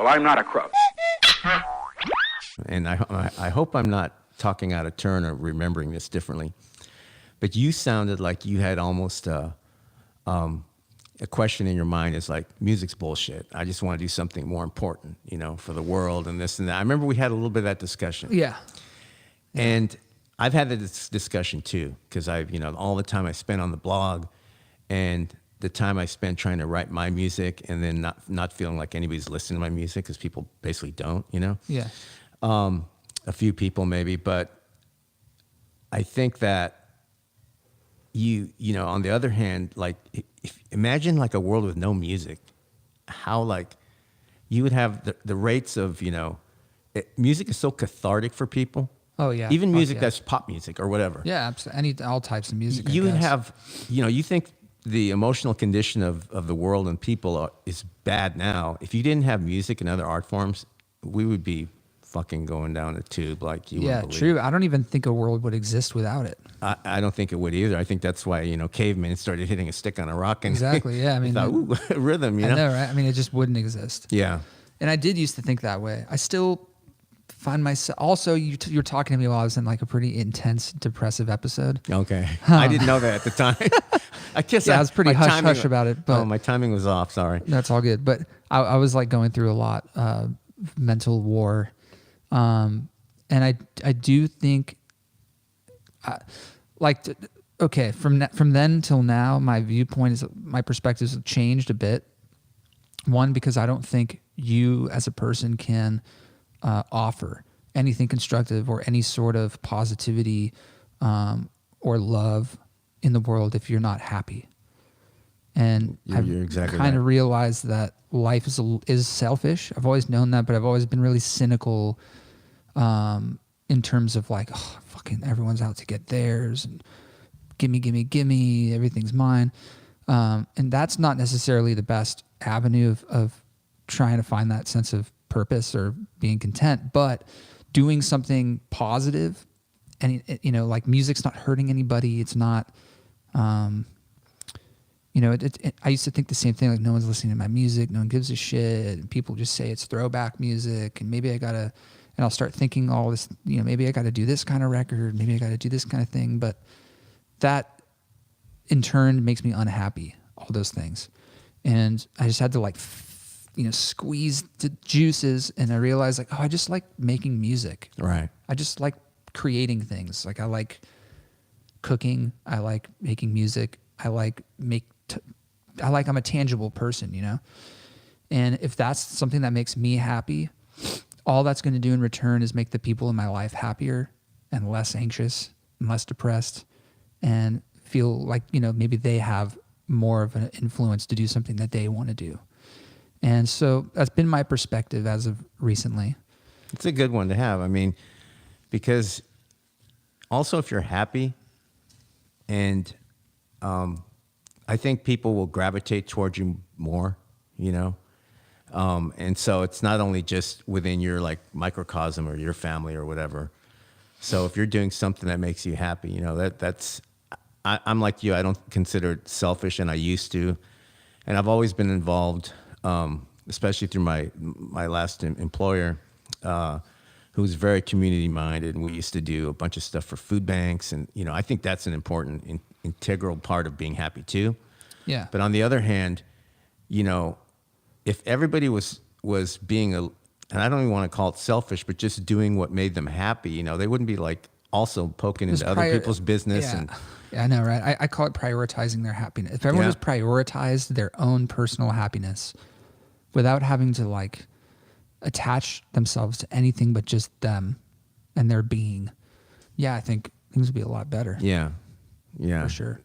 I'm not a crook. And I hope I'm not talking out of turn or remembering this differently, but you sounded like you had almost a question in your mind is like, music's bullshit. I just want to do something more important, for the world and this and that. I remember we had a little bit of that discussion. Yeah. And I've had this discussion too, because all the time I spent on the blog and the time I spent trying to write my music and then not feeling like anybody's listening to my music because people basically don't, Yeah. A few people maybe, but I think that on the other hand, like imagine like a world with no music, how like you would have the rates of, music is so cathartic for people. Oh yeah. Even music that's pop music or whatever. Yeah, absolutely. All types of music. You would have, you think the emotional condition of the world and people is bad now. If you didn't have music and other art forms, we would be fucking going down a tube like you wouldn't believe. True. I don't even think a world would exist without it. I don't think it would either. I think that's why, cavemen started hitting a stick on a rock and exactly. Yeah. I mean, thought, ooh, rhythm, I know, right? I mean, it just wouldn't exist. Yeah. And I did used to think that way. I still find myself, also you're talking to me while I was in like a pretty intense depressive episode. Okay. I didn't know that at the time. I guess I was pretty hush about it, but my timing was off. Sorry. That's all good. But I was like going through a lot, mental war. And I do think, from then till now, my perspectives have changed a bit. One, because I don't think you as a person can offer anything constructive or any sort of positivity or love in the world if you're not happy. And you're exactly kind of right. realized that life is selfish. I've always known that, but I've always been really cynical in terms of like, oh, fucking everyone's out to get theirs and gimme, everything's mine. And that's not necessarily the best avenue of trying to find that sense of purpose or being content, but doing something positive and, like music's not hurting anybody. It's not, I used to think the same thing, like no one's listening to my music, no one gives a shit, and people just say it's throwback music, and maybe and I'll start thinking all this, maybe I gotta do this kind of record, maybe I gotta do this kind of thing, but that in turn makes me unhappy, all those things. And I just had to like, squeeze the juices, and I realized like, oh, I just like making music. Right. I just like creating things. Like I like cooking, I like making music, I'm a tangible person, And if that's something that makes me happy, all that's going to do in return is make the people in my life happier and less anxious and less depressed and feel like, maybe they have more of an influence to do something that they want to do. And so that's been my perspective as of recently. It's a good one to have. I mean, because also if you're happy and, I think people will gravitate towards you more, and so it's not only just within your like microcosm or your family or whatever. So if you're doing something that makes you happy, I'm like you. I don't consider it selfish, and I used to, and I've always been involved, especially through my last employer, who was very community minded, and we used to do a bunch of stuff for food banks, and I think that's an important integral part of being happy too. Yeah. But on the other hand, if everybody was being and I don't even want to call it selfish, but just doing what made them happy, they wouldn't be like also poking into other people's business. Yeah. And yeah, I know, right? I call it prioritizing their happiness. If everyone just prioritized their own personal happiness without having to like attach themselves to anything but just them and their being, I think things would be a lot better. Yeah. For sure.